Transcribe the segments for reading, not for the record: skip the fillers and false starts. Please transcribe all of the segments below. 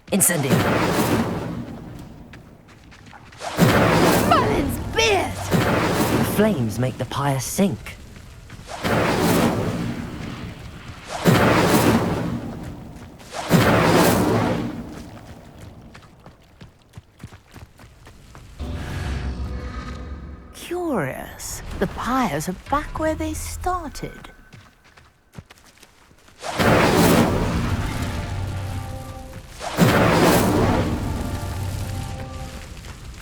Incendio! Merlin's beard! The flames make the pyre sink. Curious. The pyres are back where they started.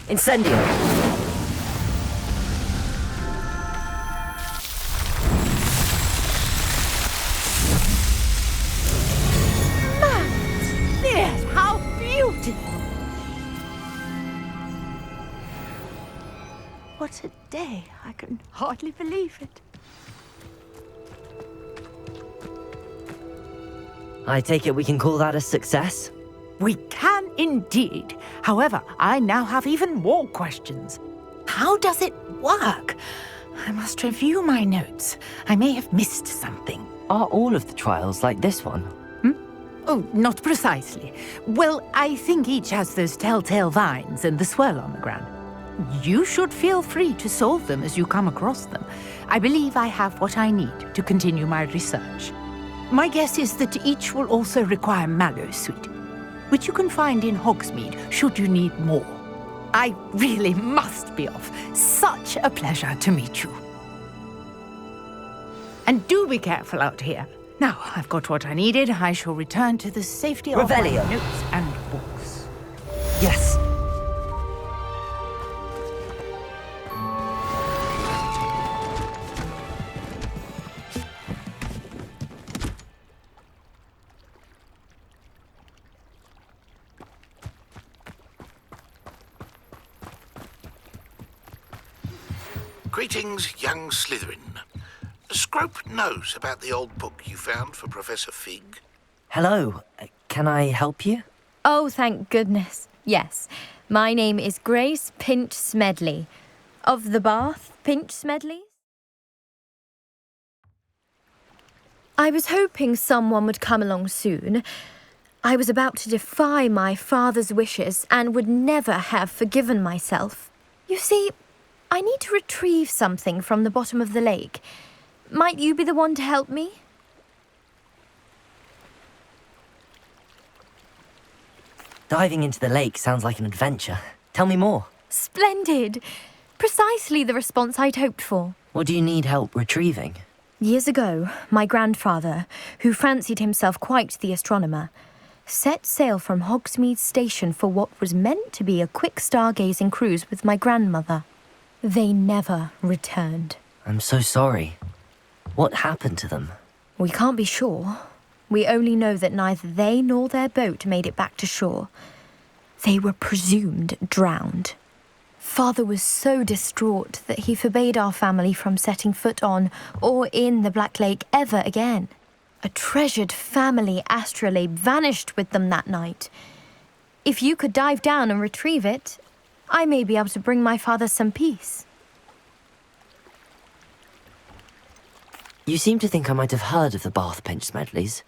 Incendio! Yes, how beautiful! What a day. I can hardly believe it. I take it we can call that a success? We can indeed. However, I now have even more questions. How does it work? I must review my notes. I may have missed something. Are all of the trials like this one? Oh, not precisely. Well, I think each has those telltale vines and the swirl on the ground. You should feel free to solve them as you come across them. I believe I have what I need to continue my research. My guess is that each will also require mallow sweet, which you can find in Hogsmeade should you need more. I really must be off. Such a pleasure to meet you. And do be careful out here. Now, I've got what I needed. I shall return to the safety of my Revelio. notes and books. Yes. Greetings, young Slytherin. Scrope knows about the old book you found for Professor Fig. Hello. Can I help you? Oh, thank goodness. Yes. My name is Grace Pinch Smedley. Of the Bath Pinch Smedleys? I was hoping someone would come along soon. I was about to defy my father's wishes and would never have forgiven myself. You see, I need to retrieve something from the bottom of the lake. Might you be the one to help me? Diving into the lake sounds like an adventure. Tell me more. Splendid! Precisely the response I'd hoped for. What do you need help retrieving? Years ago, my grandfather, who fancied himself quite the astronomer, set sail from Hogsmeade Station for what was meant to be a quick stargazing cruise with my grandmother. They never returned. I'm so sorry. What happened to them? We can't be sure. We only know that neither they nor their boat made it back to shore. They were presumed drowned. Father was so distraught that he forbade our family from setting foot on or in the Black Lake ever again. A treasured family astrolabe vanished with them that night. If you could dive down and retrieve it, I may be able to bring my father some peace. You seem to think I might have heard of the Bath Pinch Smedleys.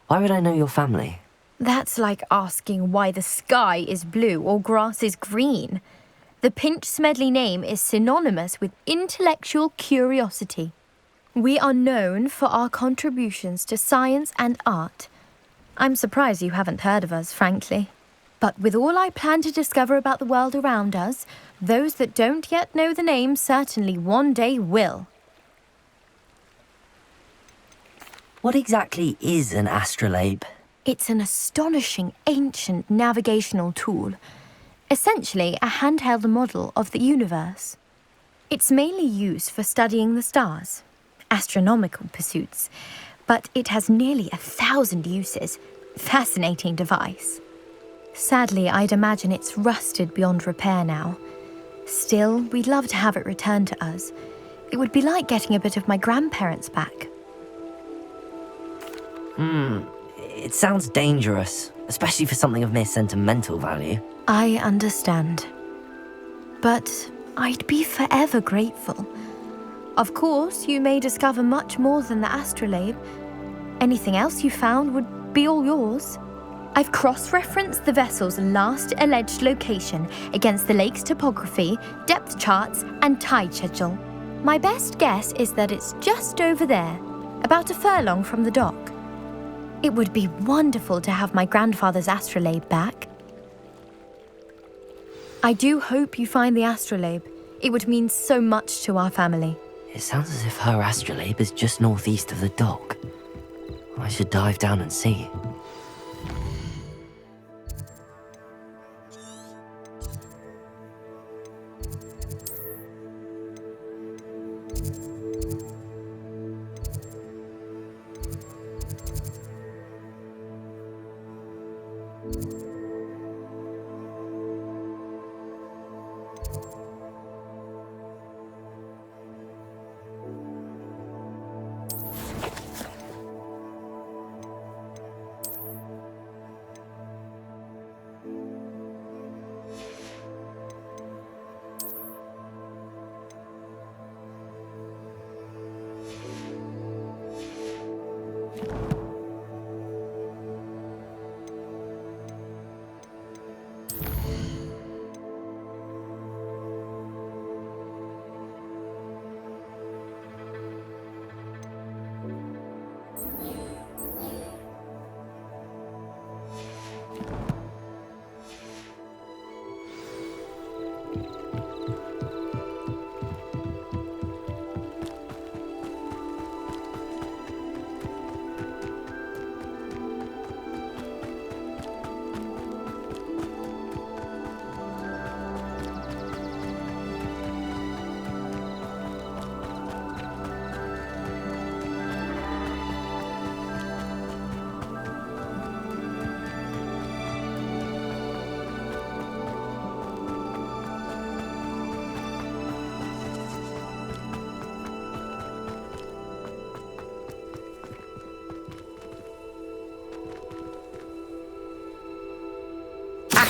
Why would I know your family? That's like asking why the sky is blue or grass is green. The Pinch Smedley name is synonymous with intellectual curiosity. We are known for our contributions to science and art. I'm surprised you haven't heard of us, frankly. But with all I plan to discover about the world around us, those that don't yet know the name certainly one day will. What exactly is an astrolabe? It's an astonishing ancient navigational tool. Essentially a handheld model of the universe. It's mainly used for studying the stars, astronomical pursuits, but it has nearly 1,000 uses. Fascinating device. Sadly, I'd imagine it's rusted beyond repair now. Still, we'd love to have it returned to us. It would be like getting a bit of my grandparents back. It sounds dangerous, especially for something of mere sentimental value. I understand. But I'd be forever grateful. Of course, you may discover much more than the astrolabe. Anything else you found would be all yours. I've cross-referenced the vessel's last alleged location against the lake's topography, depth charts, and tide schedule. My best guess is that it's just over there, about a furlong from the dock. It would be wonderful to have my grandfather's astrolabe back. I do hope you find the astrolabe. It would mean so much to our family. It sounds as if her astrolabe is just northeast of the dock. I should dive down and see.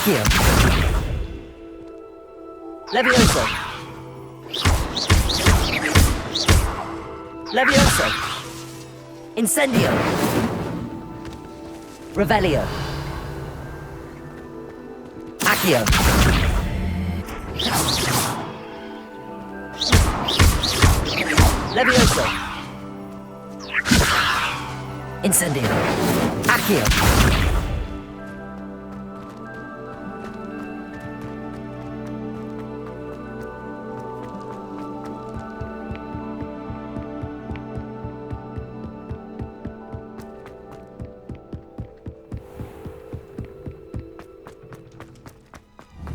Accio. Levioso. Levioso. Incendio. Revelio. Accio. Levioso. Incendio. Accio.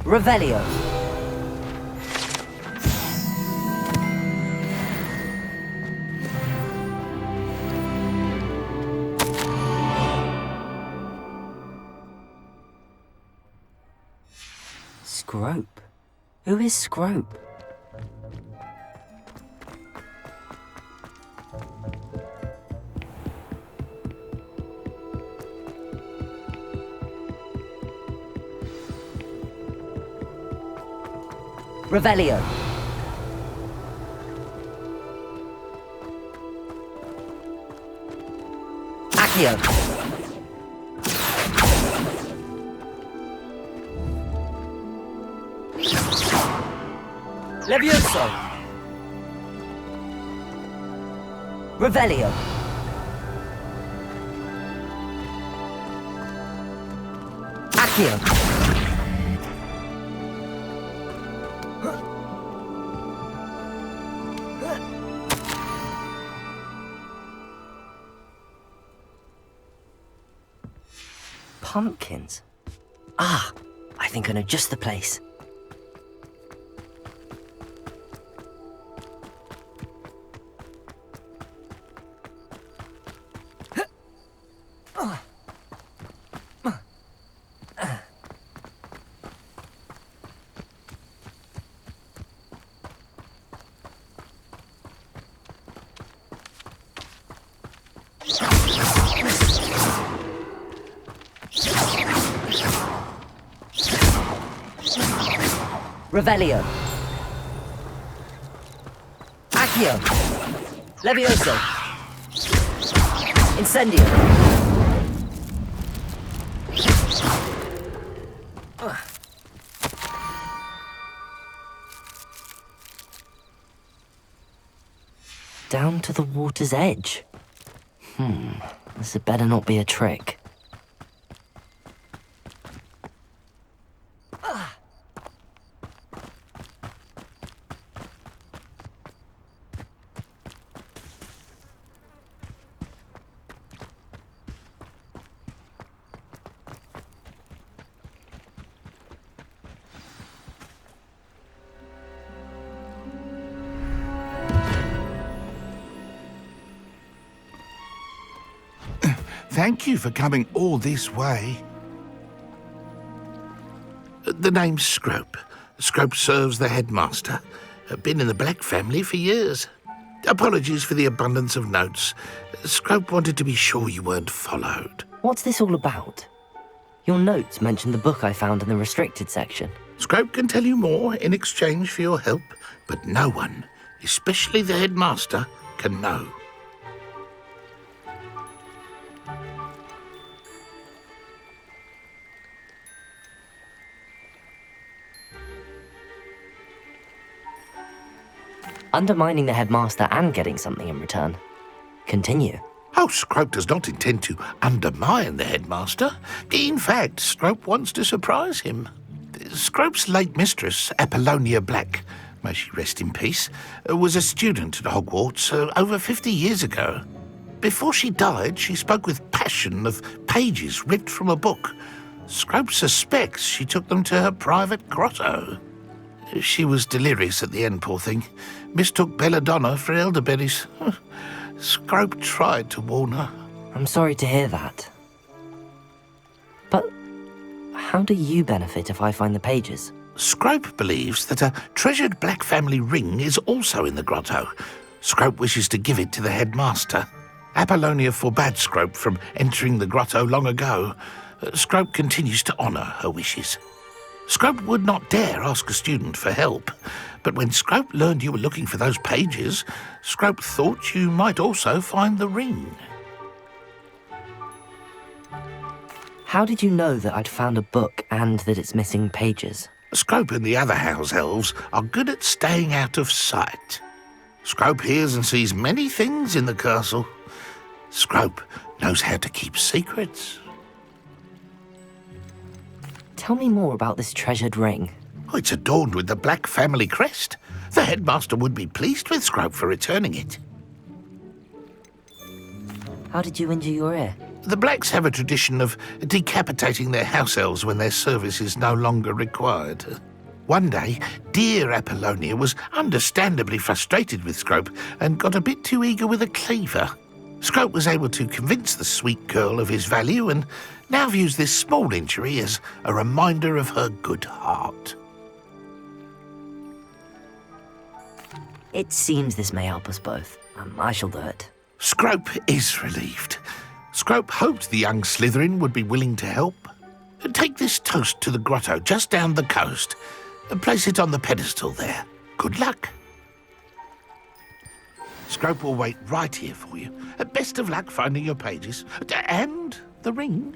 Revelio. Scrope? Who is Scrope? Revelio. Accio. Levioso. Revelio. Accio. Pumpkins? Ah, I think I know just the place. Revelio. Accio. Levioso. Incendio. Down to the water's edge. This had better not be a trick. Thank you for coming all this way. The name's Scrope. Scrope serves the headmaster. Been in the Black family for years. Apologies for the abundance of notes. Scrope wanted to be sure you weren't followed. What's this all about? Your notes mentioned the book I found in the restricted section. Scrope can tell you more in exchange for your help, but no one, especially the headmaster, can know. Undermining the headmaster and getting something in return. Continue. Oh, Scrope does not intend to undermine the headmaster. In fact, Scrope wants to surprise him. Scrope's late mistress, Apollonia Black, may she rest in peace, was a student at Hogwarts over 50 years ago. Before she died, she spoke with passion of pages ripped from a book. Scrope suspects she took them to her private grotto. She was delirious at the end, poor thing. Mistook belladonna for elderberries. Scrope tried to warn her. I'm sorry to hear that. But how do you benefit if I find the pages? Scrope believes that a treasured Black family ring is also in the grotto. Scrope wishes to give it to the headmaster. Apollonia forbade Scrope from entering the grotto long ago. Scrope continues to honour her wishes. Scrope would not dare ask a student for help, but when Scrope learned you were looking for those pages, Scrope thought you might also find the ring. How did you know that I'd found a book and that it's missing pages? Scrope and the other house elves are good at staying out of sight. Scrope hears and sees many things in the castle. Scrope knows how to keep secrets. Tell me more about this treasured ring. Oh, it's adorned with the Black family crest. The headmaster would be pleased with Scrope for returning it. How did you injure your ear? The Blacks have a tradition of decapitating their house elves when their service is no longer required. One day, dear Apollonia was understandably frustrated with Scrope and got a bit too eager with a cleaver. Scrope was able to convince the sweet girl of his value and now views this small injury as a reminder of her good heart. It seems this may help us both. I shall do it. Scrope is relieved. Scrope hoped the young Slytherin would be willing to help. Take this toast to the grotto just down the coast and place it on the pedestal there. Good luck. Scrope will wait right here for you. Best of luck finding your pages. And the ring.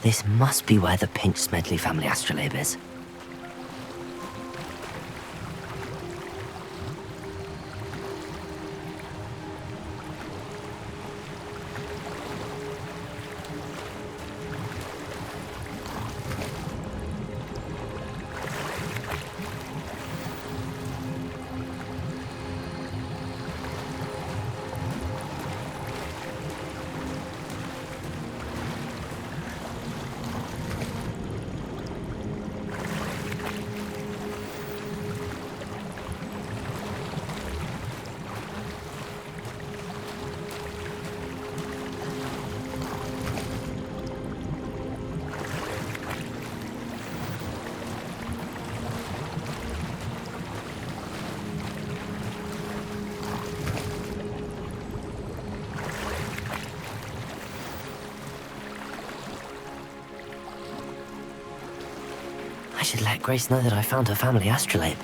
This must be where the Pinch Smedley family astrolabe is. I should let Grace know that I found her family astrolabe.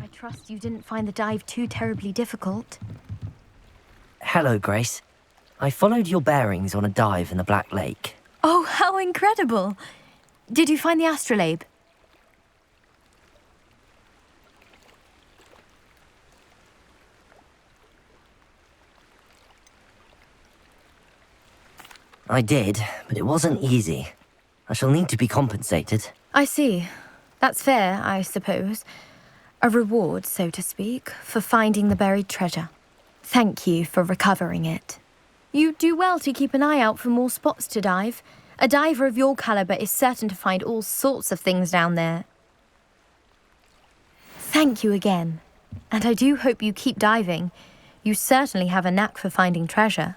I trust you didn't find the dive too terribly difficult. Hello, Grace. I followed your bearings on a dive in the Black Lake. Oh, how incredible! Did you find the astrolabe? I did, but it wasn't easy. I shall need to be compensated. I see. That's fair, I suppose. A reward, so to speak, for finding the buried treasure. Thank you for recovering it. You do well to keep an eye out for more spots to dive. A diver of your caliber is certain to find all sorts of things down there. Thank you again. And I do hope you keep diving. You certainly have a knack for finding treasure.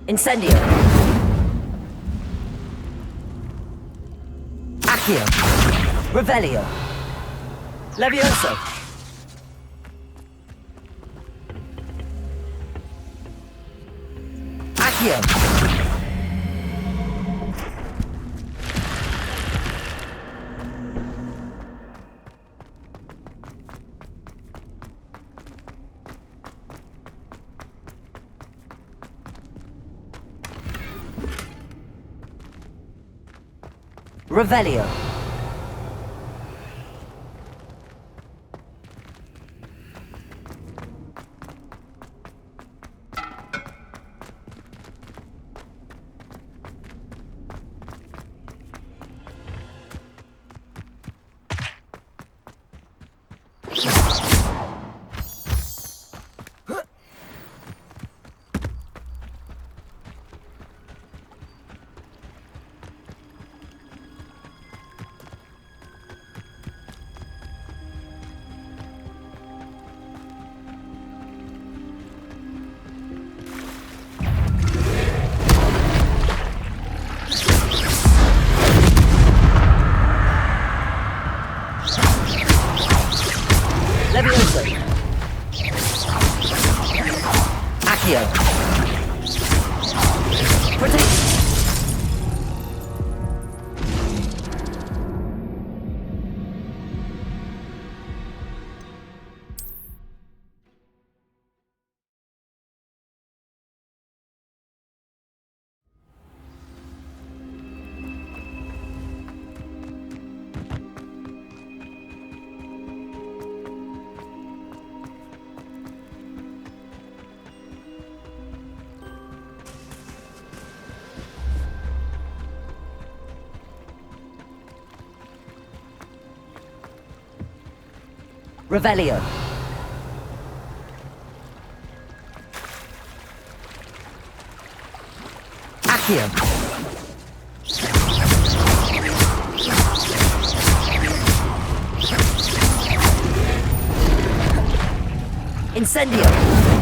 Incendio! Accio! Revelio! Levioso! Accio! Revelio. Revelio. Accio. Incendio.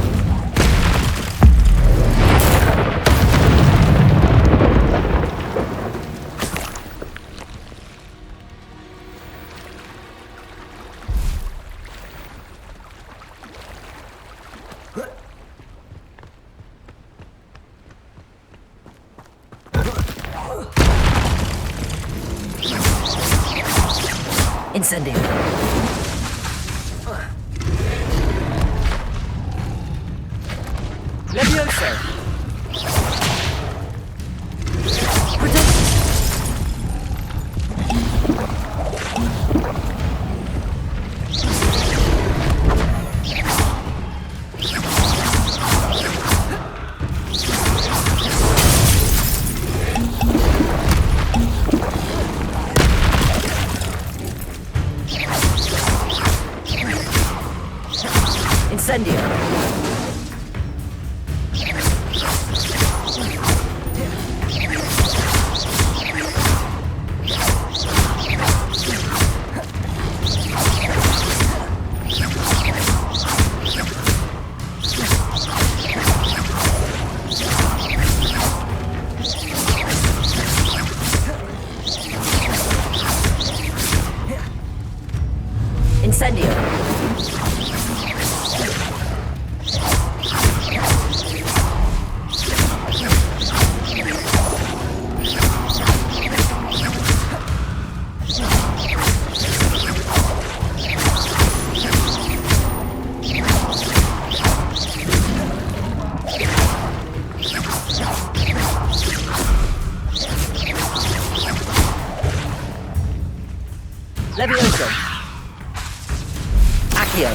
Incendio. Levioso. Incendio. Incendio. Levioso. Accio.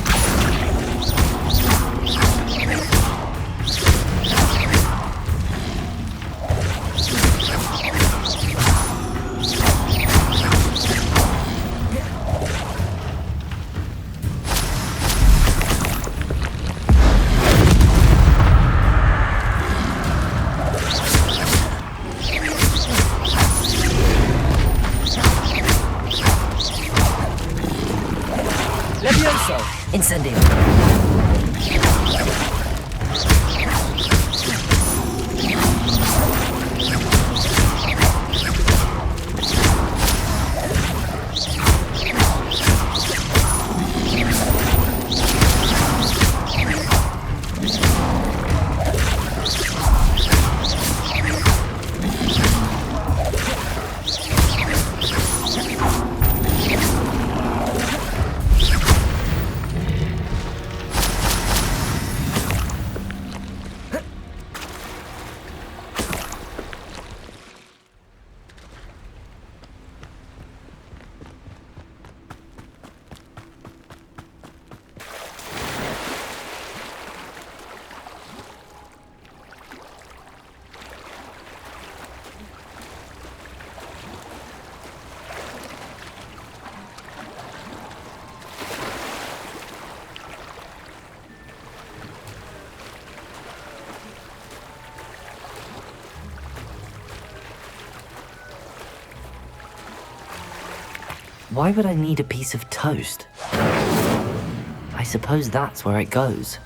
Levioso. Incendio. Why would I need a piece of toast? I suppose that's where it goes.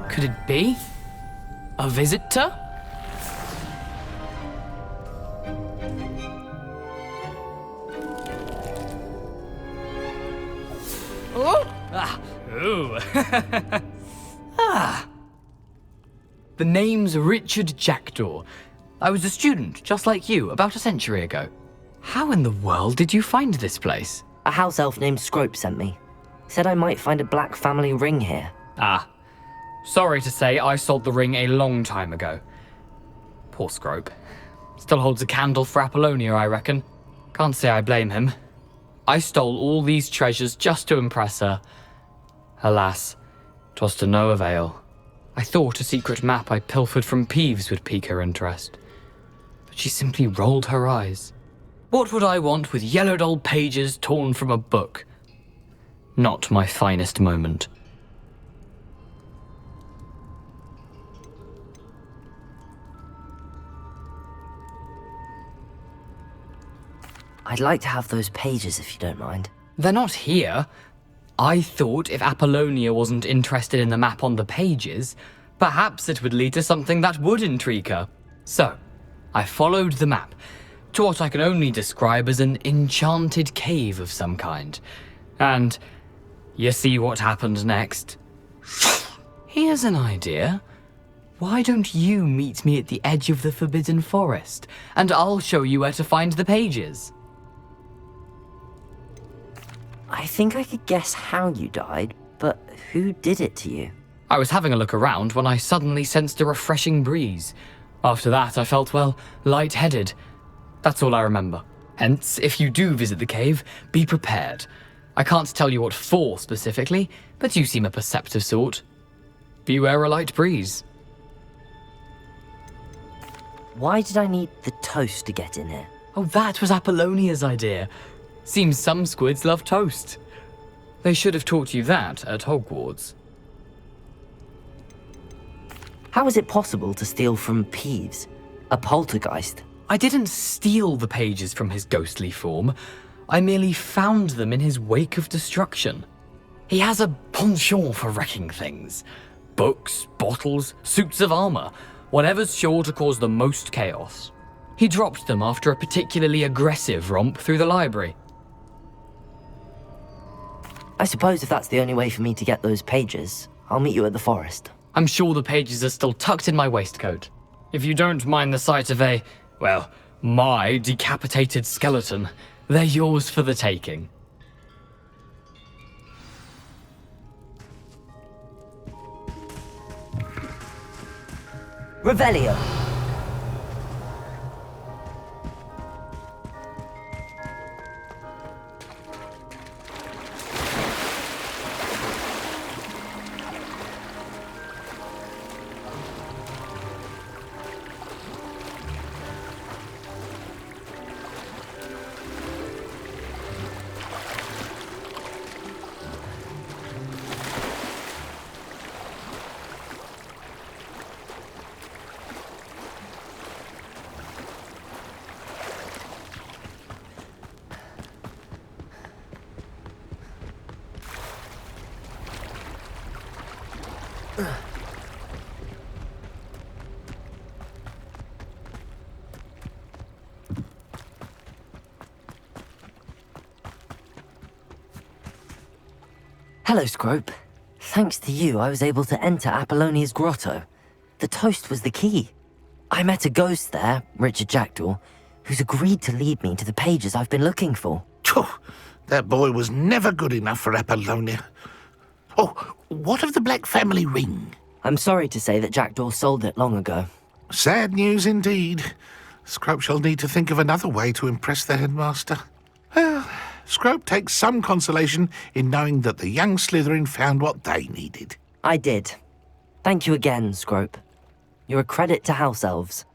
Could it be? A visitor? Oh! Ah! Ooh! Ah! The name's Richard Jackdaw. I was a student, just like you, about a century ago. How in the world did you find this place? A house elf named Scrope sent me. Said I might find a black family ring here. Ah. Sorry to say, I sold the ring a long time ago. Poor Scrope. Still holds a candle for Apollonia, I reckon. Can't say I blame him. I stole all these treasures just to impress her. Alas, 'twas to no avail. I thought a secret map I pilfered from Peeves would pique her interest. But she simply rolled her eyes. What would I want with yellowed old pages torn from a book? Not my finest moment. I'd like to have those pages if you don't mind. They're not here. I thought if Apollonia wasn't interested in the map on the pages, perhaps it would lead to something that would intrigue her. So, I followed the map to what I can only describe as an enchanted cave of some kind. And you see what happened next? Here's an idea. Why don't you meet me at the edge of the Forbidden Forest, and I'll show you where to find the pages? I think I could guess how you died, but who did it to you? I was having a look around when I suddenly sensed a refreshing breeze. After that, I felt, well, lightheaded. That's all I remember. Hence, if you do visit the cave, be prepared. I can't tell you what for specifically, but you seem a perceptive sort. Beware a light breeze. Why did I need the toast to get in here? Oh, that was Apollonia's idea. Seems some squids love toast. They should have taught you that at Hogwarts. How is it possible to steal from Peeves, a poltergeist? I didn't steal the pages from his ghostly form. I merely found them in his wake of destruction. He has a penchant for wrecking things. Books, bottles, suits of armor, whatever's sure to cause the most chaos. He dropped them after a particularly aggressive romp through the library. I suppose if that's the only way for me to get those pages, I'll meet you at the forest. I'm sure the pages are still tucked in my waistcoat. If you don't mind the sight of my decapitated skeleton, they're yours for the taking. Revelio! Hello, Scrope. Thanks to you, I was able to enter Apollonia's grotto. The toast was the key. I met a ghost there, Richard Jackdaw, who's agreed to lead me to the pages I've been looking for. Phew, that boy was never good enough for Apollonia. Oh, what of the Black family ring? I'm sorry to say that Jackdaw sold it long ago. Sad news indeed. Scrope shall need to think of another way to impress the headmaster. Well, Scrope takes some consolation in knowing that the young Slytherin found what they needed. I did. Thank you again, Scrope. You're a credit to house elves.